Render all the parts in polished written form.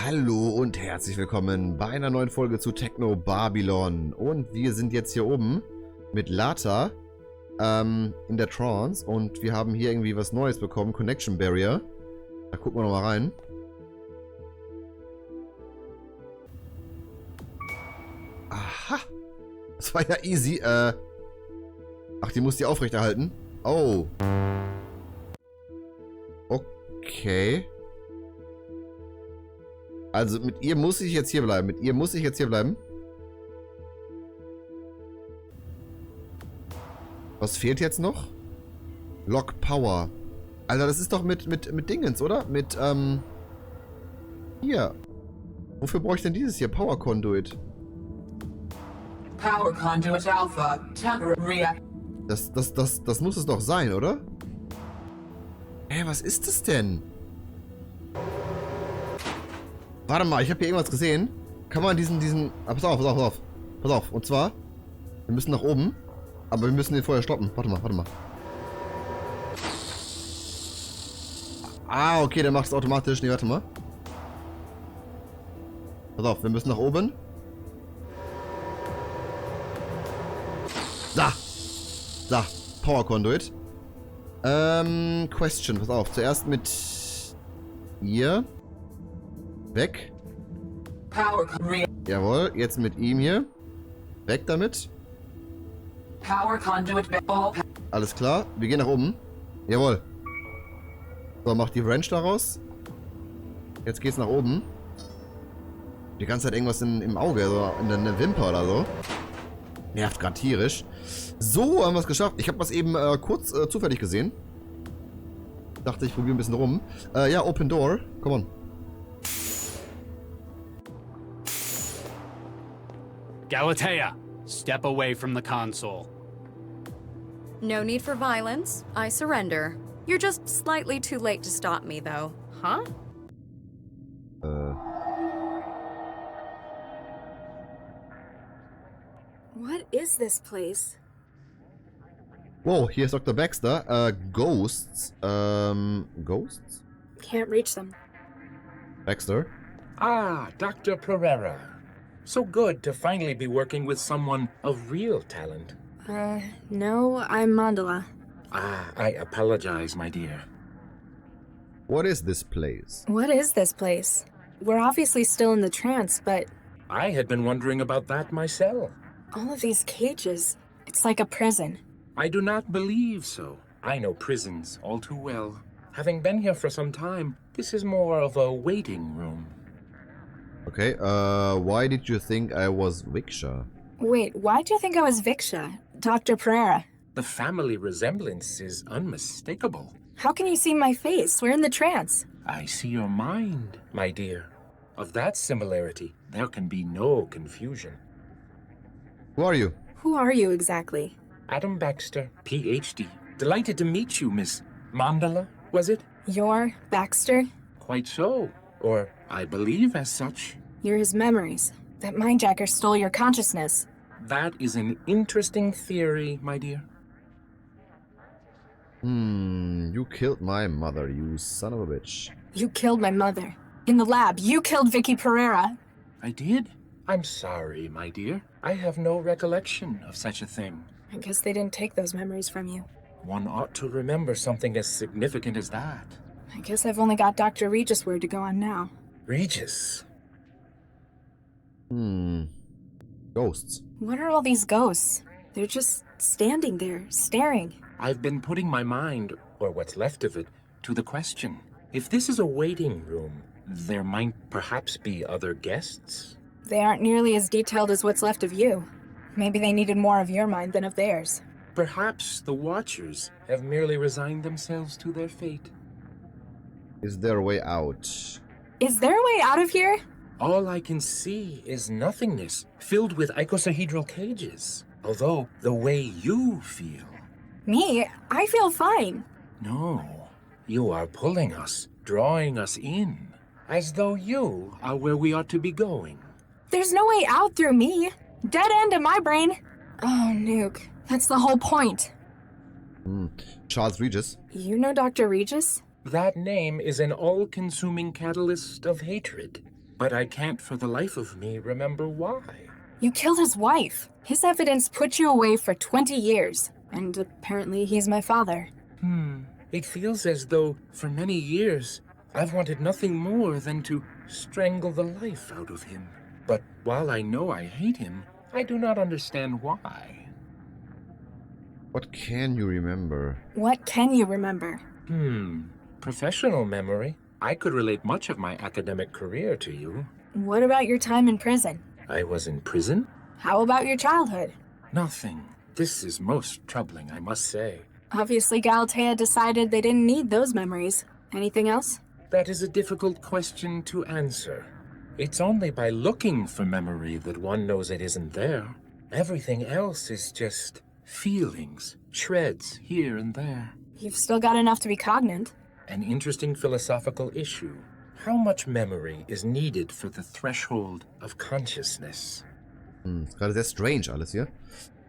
Hallo und herzlich willkommen bei einer neuen Folge zu Technobabylon. Und wir sind jetzt hier oben mit Lata in der Trance und wir haben hier irgendwie was Neues bekommen, Connection Barrier. Da gucken wir nochmal rein. Aha! Das war ja easy. Ach, die muss die aufrechterhalten? Oh. Okay. Also mit ihr muss ich jetzt hier bleiben. Mit ihr muss ich jetzt hier bleiben. Was fehlt jetzt noch? Lock Power. Alter, das ist doch mit Dingens, oder? Mit, hier. Wofür brauche ich denn dieses hier? Power Conduit. Power Conduit Alpha. Temporary. Das muss es doch sein, oder? Hä, was ist das denn? Warte mal, ich habe hier irgendwas gesehen. Kann man diesen... Ah, pass auf. Pass auf. Und zwar, wir müssen nach oben, aber wir müssen den vorher stoppen. Warte mal. Ah, okay, der macht es automatisch. Nee, warte mal. Pass auf, wir müssen nach oben. Da, Power Conduit. Question, pass auf. Zuerst mit ihr. Weg. Power. Jawohl, jetzt mit ihm hier. Weg damit. Power Conduit. Alles klar, wir gehen nach oben. Jawohl. So, mach die Wrench daraus. Jetzt geht's nach oben. Die ganze Zeit irgendwas im Auge, so in der Wimper oder so. Nervt gerade tierisch. So, haben wir es geschafft. Ich habe was eben kurz zufällig gesehen. Dachte, ich probiere ein bisschen rum. Ja, Open Door. Come on. Galatea, step away from the console. No need for violence. I surrender. You're just slightly too late to stop me, though. Huh? What is this place? Whoa, here's Dr. Baxter. Ghosts. Ghosts? Can't reach them. Baxter. Ah, Dr. Pereira. So good to finally be working with someone of real talent. No, I'm Mandala. Ah, I apologize, my dear. What is this place? What is this place? We're obviously still in the trance, but I had been wondering about that myself. all of these cages, it's like a prison. I do not believe so. I know prisons all too well. Having been here for some time, this is more of a waiting room. Okay, why did you think I was Viksha? Wait, why do you think I was Viksha? Dr. Pereira? The family resemblance is unmistakable. How can you see my face? We're in the trance. I see your mind, my dear. Of that similarity, there can be no confusion. Who are you? Who are you exactly? Adam Baxter, Ph.D. Delighted to meet you, Miss Mandala, was it? You're Baxter? Quite so. Or I believe as such. You're his memories. That mindjacker stole your consciousness. That is an interesting theory, my dear. You killed my mother, you son of a bitch. You killed my mother. In the lab, you killed Vicky Pereira. I did? I'm sorry, my dear. I have no recollection of such a thing. I guess they didn't take those memories from you. One ought to remember something as significant as that. I guess I've only got Dr. Regis' word to go on now. Regis. Ghosts. What are all these ghosts? They're just standing there, staring. I've been putting my mind, or what's left of it, to the question. If this is a waiting room, there might perhaps be other guests? They aren't nearly as detailed as what's left of you. Maybe they needed more of your mind than of theirs. Perhaps the Watchers have merely resigned themselves to their fate. Is there a way out? Is there a way out of here? All I can see is nothingness, filled with icosahedral cages. Although, the way you feel... Me? I feel fine. No, you are pulling us, drawing us in, as though you are where we ought to be going. There's no way out through me. Dead end in my brain. Oh, Nuke. That's the whole point. Charles Regis. You know Dr. Regis? That name is an all-consuming catalyst of hatred. but I can't for the life of me remember why. You killed his wife. His evidence put you away for 20 years. And apparently he's my father. It feels as though, for many years, I've wanted nothing more than to strangle the life out of him. But while I know I hate him, I do not understand why. What can you remember? What can you remember? Professional memory. I could relate much of my academic career to you. What about your time in prison? I was in prison? How about your childhood? Nothing. This is most troubling, I must say. Obviously, Galatea decided they didn't need those memories. Anything else? That is a difficult question to answer. It's only by looking for memory that one knows it isn't there. Everything else is just feelings, shreds here and there. You've still got enough to be cognate. An interesting philosophical issue. How much memory is needed for the threshold of consciousness? Ist gerade sehr strange alles hier.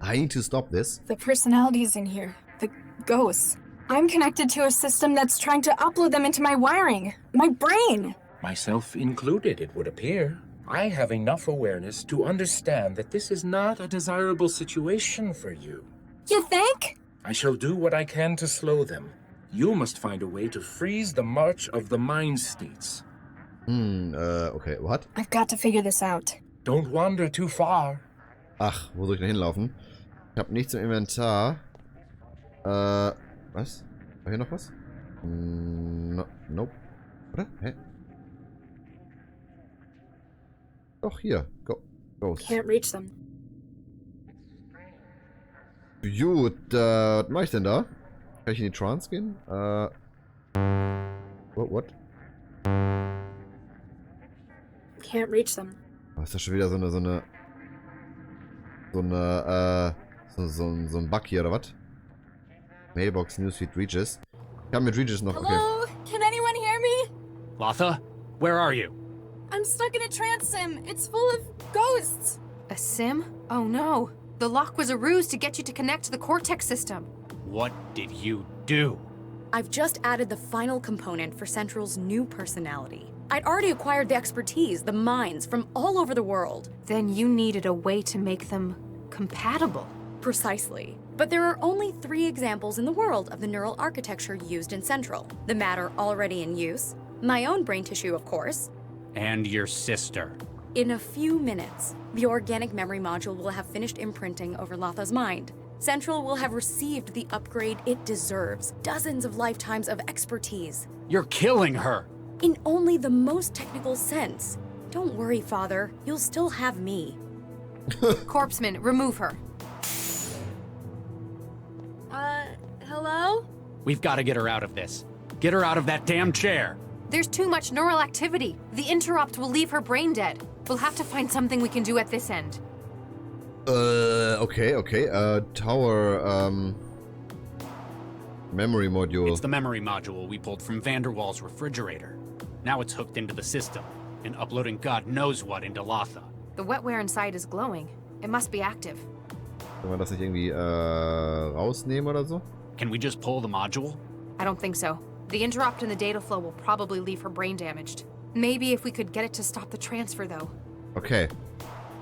I need to stop this. The personalities in here. The ghosts. I'm connected to a system that's trying to upload them into my wiring. My brain. Myself included, it would appear. I have enough awareness to understand that this is not a desirable situation for you. You think? I shall do what I can to slow them. You must find a way to freeze the march of the mind states. Okay, what? I've got to figure this out. Don't wander too far. Ach, wo soll ich denn hinlaufen? Ich habe nichts im Inventar. Was? War hier noch was? No, nope. Oder? Hä? Doch, hier. Go. Ghost. Can't reach them. Gut, was mache ich denn da? Kann ich in die Trance gehen? What? Can't reach them. Oh, ist das schon wieder so ein Bug hier, oder was? Mailbox, Newsfeed, Reaches. Ich kann mit Reaches noch, okay. Hello? Can anyone hear me? Latha, where are you? I'm stuck in a trance sim. It's full of ghosts. A sim? Oh no. The lock was a ruse to get you to connect to the Cortex system. What did you do? I've just added the final component for Central's new personality. I'd already acquired the expertise, the minds from all over the world. Then you needed a way to make them compatible. Precisely. But there are only 3 examples in the world of the neural architecture used in Central. The matter already in use, my own brain tissue, of course. And your sister. In a few minutes, the organic memory module will have finished imprinting over Latha's mind. Central will have received the upgrade it deserves. Dozens of lifetimes of expertise. You're killing her! In only the most technical sense. Don't worry, Father. You'll still have me. Corpseman, remove her. Hello? We've got to get her out of this. Get her out of that damn chair! There's too much neural activity. The interrupt will leave her brain dead. We'll have to find something we can do at this end. Okay. Tower, memory module. It's the memory module we pulled from Vanderwall's refrigerator. Now it's hooked into the system, and uploading God knows what into Latha. The wetware inside is glowing. It must be active. Können wir das nicht irgendwie, rausnehmen oder so? Can we just pull the module? I don't think so. The interrupt in the data flow will probably leave her brain damaged. Maybe if we could get it to stop the transfer, though. Okay.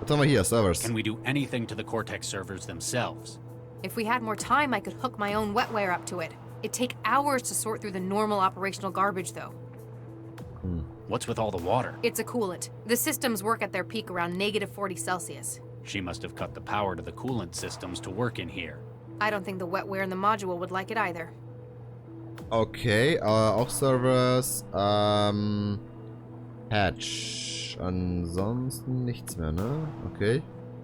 Was haben wir hier? Servers. Can we do anything to the Cortex servers themselves? If we had more time, I could hook my own wetware up to it. It'd take hours to sort through the normal operational garbage, though. What's with all the water? It's a coolant. The systems work at their peak around -40 Celsius. She must have cut the power to the coolant systems to work in here. I don't think the wetware in the module would like it either. Okay, auch Servers, Hatch. Ansonsten nichts mehr, ne? Okay.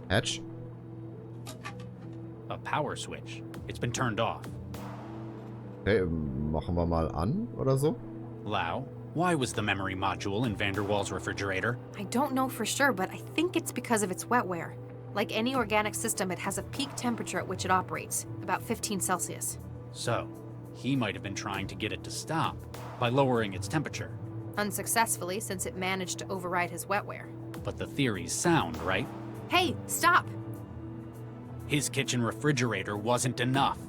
Hatch. A power switch. It's been turned off. Okay, machen wir mal an oder so. Lau, why was the memory module in Vanderwall's refrigerator? I don't know for sure, but I think it's because of its wetware. Like any organic system, it has a peak temperature at which it operates, about 15 Celsius. So, he might have been trying to get it to stop by lowering its temperature. Unsuccessfully, since it managed to override his wetware. But the theory's sound, right? Hey, stop! His kitchen refrigerator wasn't enough.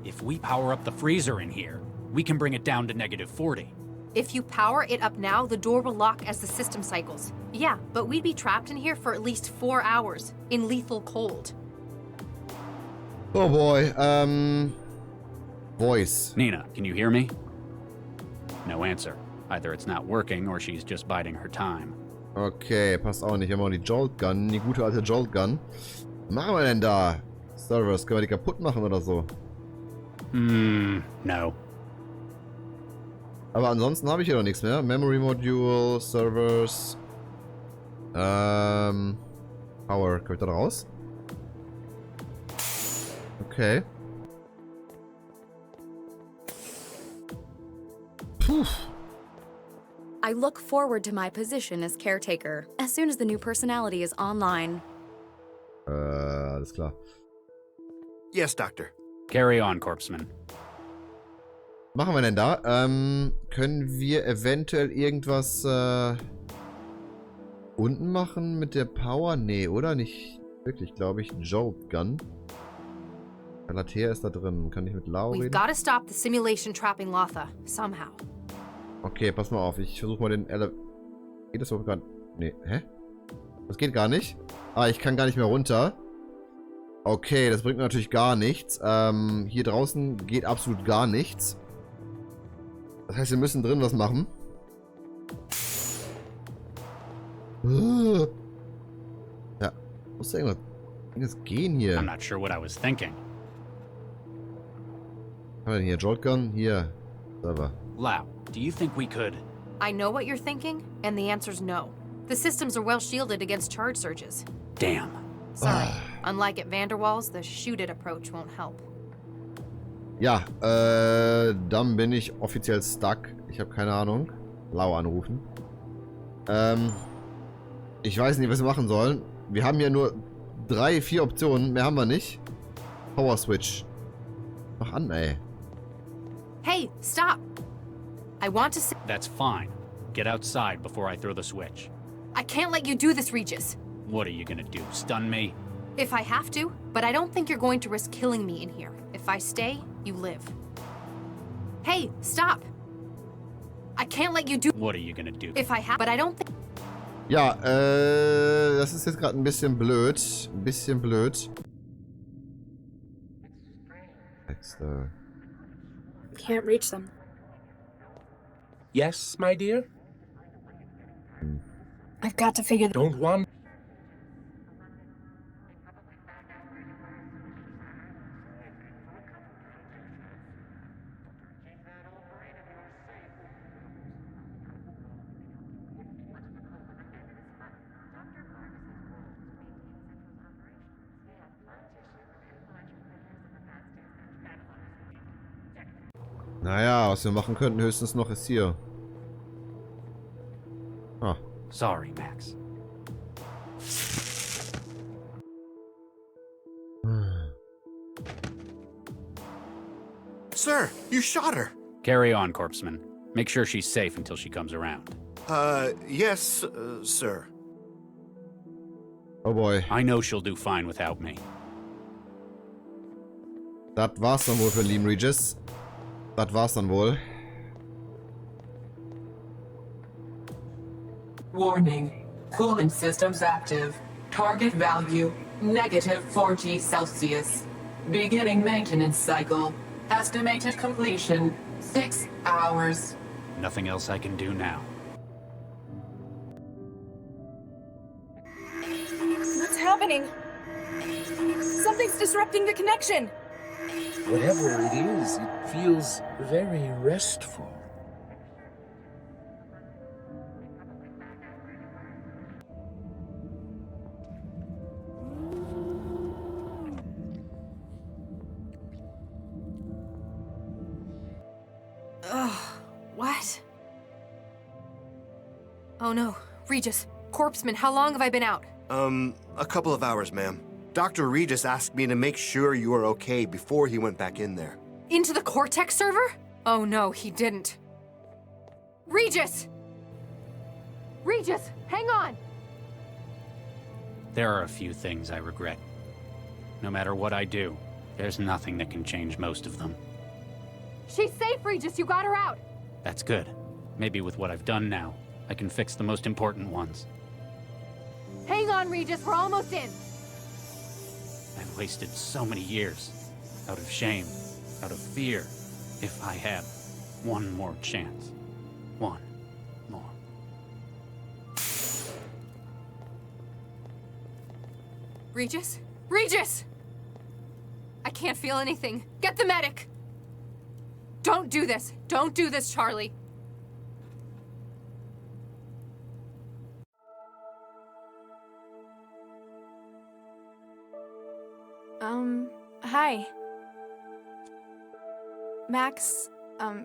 If we power up the freezer in here, we can bring it down to -40. If you power it up now, the door will lock as the system cycles. Yeah, but we'd be trapped in here for at least 4 hours, in lethal cold. Oh boy, voice. Nina, can you hear me? No answer. Either it's not working or she's just biding her time. Okay, passt auch nicht. Wir haben auch die Jolt Gun, die gute alte Jolt Gun. Was machen wir denn da? Servers, können wir die kaputt machen oder so? No. Aber ansonsten habe ich hier noch nichts mehr. Memory Module, Servers. Power. Kann ich da raus? Okay. Puh. I look forward to my position as caretaker as soon as the new personality is online. Alles klar. Yes, Doctor. Carry on, Corpsman. Machen wir denn da? Können wir eventuell irgendwas unten machen mit der Power? Nee, oder? Nicht wirklich, glaube ich. Jolt Gun. Galatea ist da drin. Kann ich mit Lau We've reden? got to stop the simulation trapping Lotha, somehow. Okay, pass mal auf. Ich versuche mal den Geht das überhaupt gar nicht? Nee, hä? Das geht gar nicht. Ah, ich kann gar nicht mehr runter. Okay, das bringt mir natürlich gar nichts. Hier draußen geht absolut gar nichts. Das heißt, wir müssen drin was machen. Ja, muss da irgendwas gehen hier. I'm not sure what I was thinking. Was haben wir denn hier? Jolt Gun? Hier. Server. Lau, do you think we could... I know what you're thinking, and the answer's no. The systems are well shielded against charge surges. Damn. Sorry. Unlike at Vanderwalls, the shoot-it approach won't help. Ja, dann bin ich offiziell stuck. Ich habe keine Ahnung. Lau anrufen. Ich weiß nicht, was wir machen sollen. Wir haben ja nur 3, 4 Optionen. Mehr haben wir nicht. Power Switch. Mach an, ey. Hey, stop! I want to say... That's fine. Get outside before I throw the switch. I can't let you do this, Regis. What are you gonna do, stun me? If I have to, but I don't think you're going to risk killing me in here. If I stay, you live. Hey, stop! I can't let you do... What are you gonna do? If I have... But I don't think... Ja, das ist jetzt gerade ein bisschen blöd. Ein bisschen blöd. Dexter. Can't reach them. Yes, my dear? I've got to figure Don't want... Naja, was wir machen könnten höchstens noch ist hier. Ah. Sorry, Max. Sir, you shot her. Carry on, Corpsman. Make sure she's safe until she comes around. Yes, sir. Oh boy. I know she'll do fine without me. Das war's dann wohl für den lieben Regis. Das war's dann wohl. Warning. Cooling systems active. Target value -40 Celsius. Beginning maintenance cycle. Estimated completion 6 hours. Nothing else I can do now. What's happening? Something's disrupting the connection. Whatever it is, it feels very restful. What? Oh no. Regis, Corpsman, how long have I been out? A couple of hours, ma'am. Dr. Regis asked me to make sure you were okay before he went back in there. Into the Cortex server? Oh no, he didn't. Regis! Regis, hang on! There are a few things I regret. No matter what I do, there's nothing that can change most of them. She's safe, Regis, you got her out! That's good. Maybe with what I've done now, I can fix the most important ones. Hang on, Regis, we're almost in. I've wasted so many years. Out of shame, out of fear. If I had one more chance. One more. Regis? Regis! I can't feel anything. Get the medic! Don't do this. Don't do this, Charlie. Hi. Max,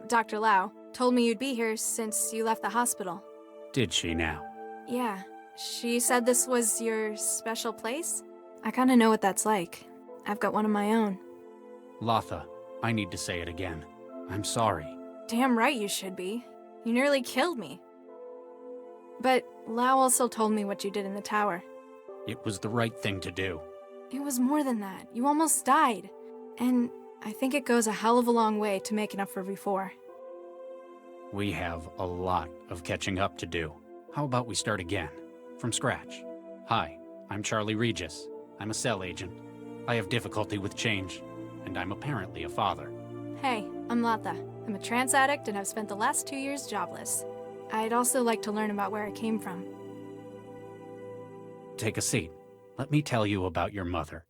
Dr. Lau, told me you'd be here since you left the hospital. Did she now? Yeah. She said this was your special place? I kinda know what that's like. I've got one of my own. Latha, I need to say it again. I'm sorry. Damn right you should be. You nearly killed me. But Lau also told me what you did in the tower. It was the right thing to do. It was more than that. You almost died. And I think it goes a hell of a long way to making up for before. We have a lot of catching up to do. How about we start again? From scratch. Hi, I'm Charlie Regis. I'm a cell agent. I have difficulty with change, and I'm apparently a father. Hey, I'm Latha. I'm a trance addict and I've spent the last 2 years jobless. I'd also like to learn about where I came from. Take a seat. Let me tell you about your mother.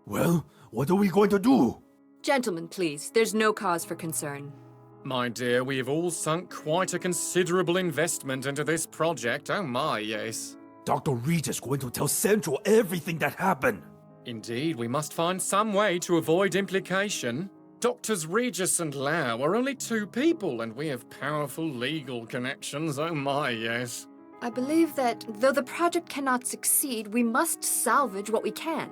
Well, what are we going to do? Gentlemen, please. There's no cause for concern. My dear, we have all sunk quite a considerable investment into this project. Oh my, yes. Dr. Regis going to tell Central everything that happened. Indeed, we must find some way to avoid implication. Doctors Regis and Lau are only two people, and we have powerful legal connections. Oh my, yes. I believe that though the project cannot succeed, we must salvage what we can.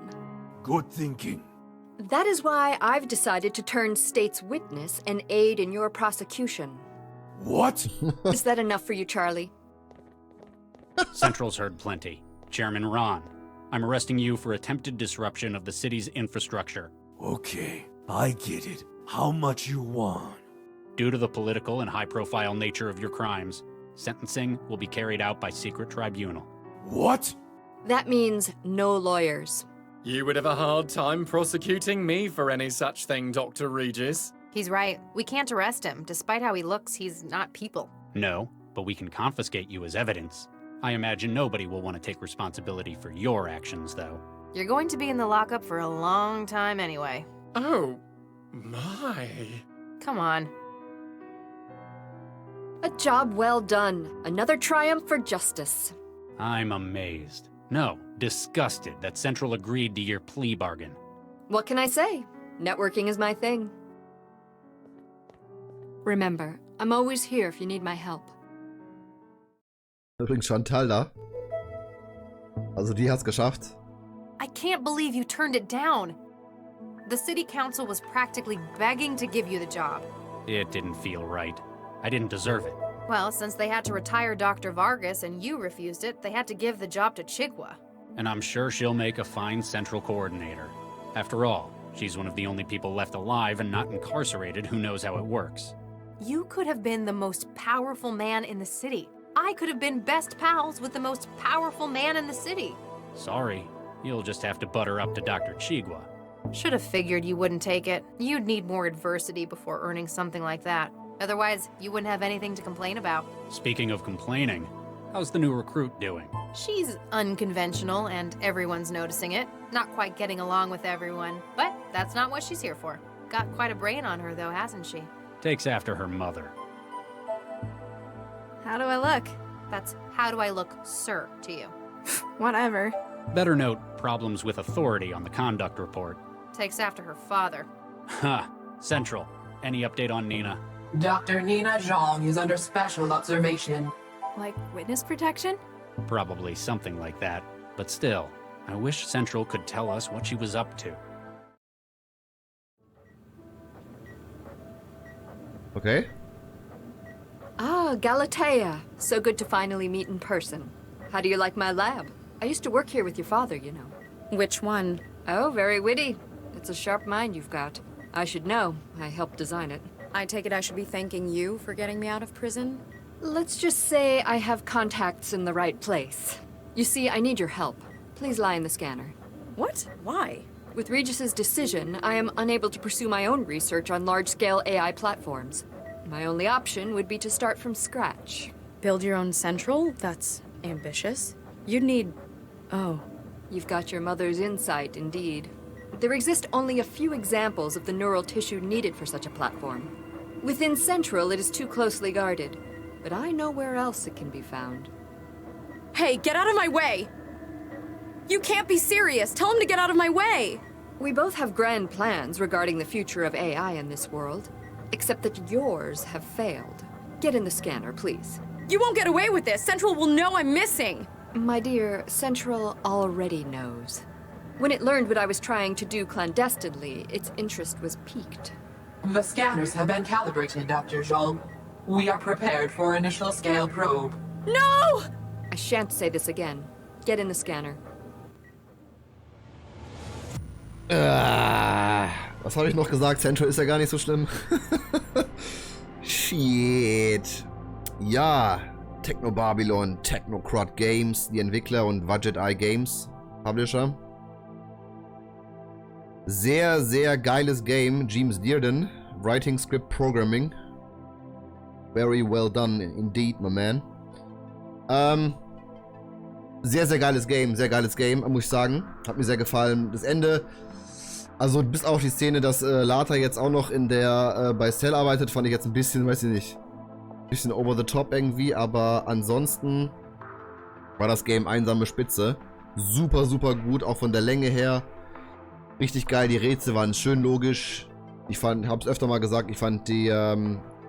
Good thinking. That is why I've decided to turn state's witness and aid in your prosecution. What? Is that enough for you, Charlie? Central's heard plenty. Chairman Ron, I'm arresting you for attempted disruption of the city's infrastructure. Okay, I get it. How much you want? Due to the political and high-profile nature of your crimes, sentencing will be carried out by secret tribunal. What? That means no lawyers. You would have a hard time prosecuting me for any such thing, Dr. Regis. He's right. We can't arrest him. Despite how he looks, he's not people. No, but we can confiscate you as evidence. I imagine nobody will want to take responsibility for your actions, though. You're going to be in the lockup for a long time anyway. Oh, my. Come on. A job well done. Another triumph for justice. I'm amazed. No, disgusted that Central agreed to your plea bargain. What can I say? Networking is my thing. Remember, I'm always here if you need my help. Übrigens Chantal da. Also die hat's geschafft. I can't believe you turned it down. The city council was practically begging to give you the job. It didn't feel right. I didn't deserve it. Well, since they had to retire Dr. Vargas and you refused it, they had to give the job to Chigwa. And I'm sure she'll make a fine central coordinator. After all, she's one of the only people left alive and not incarcerated who knows how it works. You could have been the most powerful man in the city. I could have been best pals with the most powerful man in the city. Sorry, you'll just have to butter up to Dr. Chigwa. Should have figured you wouldn't take it. You'd need more adversity before earning something like that. Otherwise, you wouldn't have anything to complain about. Speaking of complaining, how's the new recruit doing? She's unconventional, and everyone's noticing it. Not quite getting along with everyone, but that's not what she's here for. Got quite a brain on her, though, hasn't she? Takes after her mother. How do I look? That's how do I look, sir, to you. Whatever. Better note problems with authority on the conduct report. Takes after her father. Ha! Central, any update on Nina? Dr. Nina Zhang is under special observation. Like witness protection? Probably something like that. But still, I wish Central could tell us what she was up to. Okay. Ah, Galatea. So good to finally meet in person. How do you like my lab? I used to work here with your father, you know. Which one? Oh, very witty. It's a sharp mind you've got. I should know. I helped design it. I take it I should be thanking you for getting me out of prison? Let's just say I have contacts in the right place. You see, I need your help. Please lie in the scanner. What? Why? With Regis's decision, I am unable to pursue my own research on large-scale AI platforms. My only option would be to start from scratch. Build your own central? That's ambitious. You'd need... Oh. You've got your mother's insight, indeed. There exist only a few examples of the neural tissue needed for such a platform. Within Central, it is too closely guarded, but I know where else it can be found. Hey, get out of my way! You can't be serious! Tell him to get out of my way! We both have grand plans regarding the future of AI in this world, except that yours have failed. Get in the scanner, please. You won't get away with this! Central will know I'm missing! My dear, Central already knows. When it learned what I was trying to do clandestinely, its interest was piqued. The scanners have been calibrated, Dr. Zhang. We are prepared for initial scale probe. No! I shan't say this again. Get in the scanner. Was habe ich noch gesagt? Central ist ja gar nicht so schlimm. Shit. Ja, Technobabylon, Technocrat Games, die Entwickler und Budget Eye Games, Publisher. Sehr, sehr geiles Game. James Dearden, Writing, Script, Programming. Very well done indeed, my man. Sehr, sehr geiles Game, muss ich sagen. Hat mir sehr gefallen. Das Ende, also bis auf die Szene, dass Lata jetzt auch noch in der bei Cell arbeitet, fand ich jetzt ein bisschen, weiß ich nicht, ein bisschen over the top irgendwie, aber ansonsten war das Game einsame Spitze. Super, super gut, auch von der Länge her. Richtig geil, die Rätsel waren schön logisch. Ich hab's öfter mal gesagt, ich fand die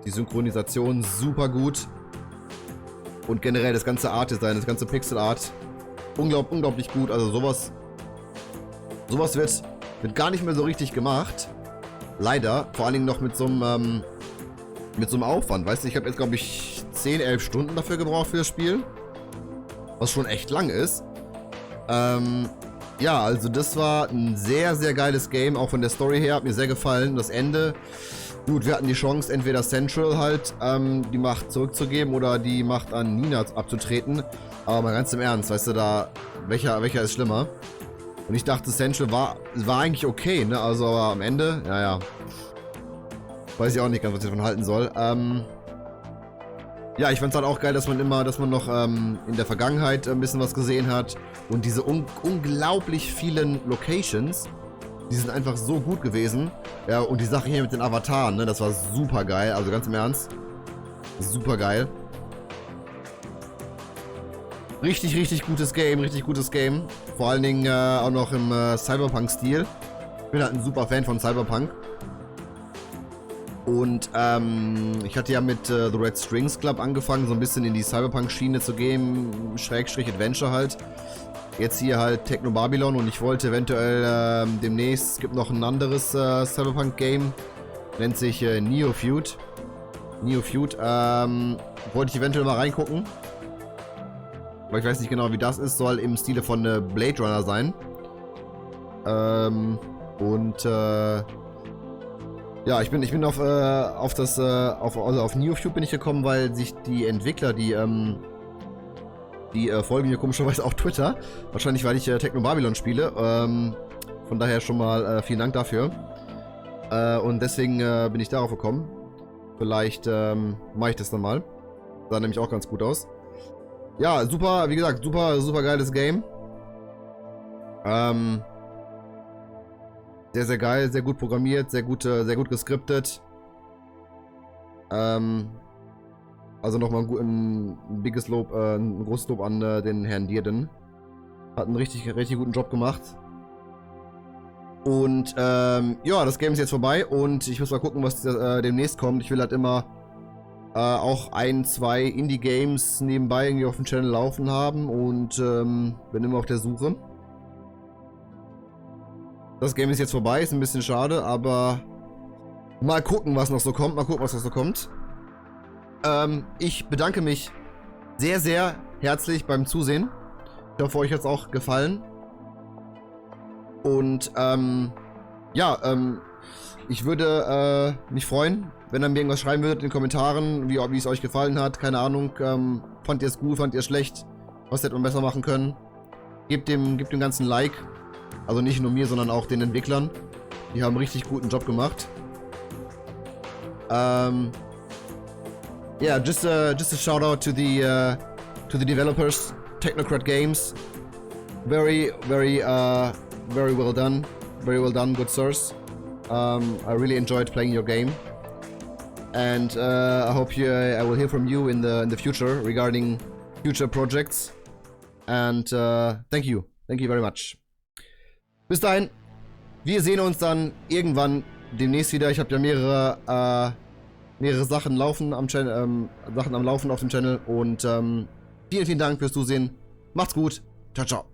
Synchronisation super gut. Und generell das ganze Art-Design, das ganze Pixel-Art, unglaublich gut. Also sowas wird gar nicht mehr so richtig gemacht. Leider. Vor allen Dingen noch mit so einem Aufwand. Weißt du, ich habe jetzt, glaube ich, 10, 11 Stunden dafür gebraucht für das Spiel. Was schon echt lang ist. Ja, also das war ein sehr, sehr geiles Game. Auch von der Story her hat mir sehr gefallen. Das Ende... Gut, wir hatten die Chance, entweder Central halt die Macht zurückzugeben oder die Macht an Nina abzutreten. Aber mal ganz im Ernst, weißt du, da welcher ist schlimmer? Und ich dachte, Central war eigentlich okay, ne? Also aber am Ende, ja. Weiß ich auch nicht ganz, was ich davon halten soll. Ja, ich fand's halt auch geil, dass man noch in der Vergangenheit ein bisschen was gesehen hat. Und diese unglaublich vielen Locations, die sind einfach so gut gewesen. Ja, und die Sache hier mit den Avataren, ne, das war super geil. Also ganz im Ernst. Super geil. Richtig gutes Game. Vor allen Dingen auch noch im Cyberpunk-Stil. Ich bin halt ein super Fan von Cyberpunk. Und ich hatte ja mit The Red Strings Club angefangen, so ein bisschen in die Cyberpunk-Schiene zu gehen. Schrägstrich Adventure halt. Jetzt hier halt Technobabylon und ich wollte eventuell demnächst, es gibt noch ein anderes Cyberpunk-Game, nennt sich Neofeud. Wollte ich eventuell mal reingucken. Aber ich weiß nicht genau, wie das ist, soll im Stile von Blade Runner sein. Ja, ich bin auf Neofeud bin ich gekommen, weil sich die Entwickler, die folgen mir komischerweise auf Twitter. Wahrscheinlich, weil ich Technobabylon spiele. Von daher schon mal vielen Dank dafür. Und deswegen bin ich darauf gekommen. Vielleicht mache ich das dann mal. Sah nämlich auch ganz gut aus. Ja, super, wie gesagt, super geiles Game. Sehr, sehr geil, sehr gut programmiert, sehr gut geskriptet. Also nochmal ein großes Lob an den Herrn Dearden. Hat einen richtig guten Job gemacht. Und ja, das Game ist jetzt vorbei und ich muss mal gucken, was demnächst kommt. Ich will halt immer auch 1, 2 Indie-Games nebenbei irgendwie auf dem Channel laufen haben und bin immer auf der Suche. Das Game ist jetzt vorbei, ist ein bisschen schade, aber mal gucken, was noch so kommt. Ich bedanke mich sehr, sehr herzlich beim Zusehen. Ich hoffe, euch hat es auch gefallen. Und ja, Ich würde mich freuen, wenn ihr mir irgendwas schreiben würdet in den Kommentaren, wie es euch gefallen hat. Keine Ahnung, fand ihr es gut, fand ihr es schlecht? Was hätte man besser machen können? Gebt dem Ganzen ein Like. Also nicht nur mir, sondern auch den Entwicklern. Die haben einen richtig guten Job gemacht. Yeah, just a shout out to the developers, Technocrat Games. Very well done. Very well done, good sirs. I really enjoyed playing your game, and I hope I will hear from you in the future regarding future projects. And thank you very much. Bis dahin, wir sehen uns dann irgendwann demnächst wieder. Ich habe ja mehrere Sachen laufen am Channel, Sachen am Laufen auf dem Channel, und vielen Dank fürs Zusehen. Macht's gut. Ciao, ciao.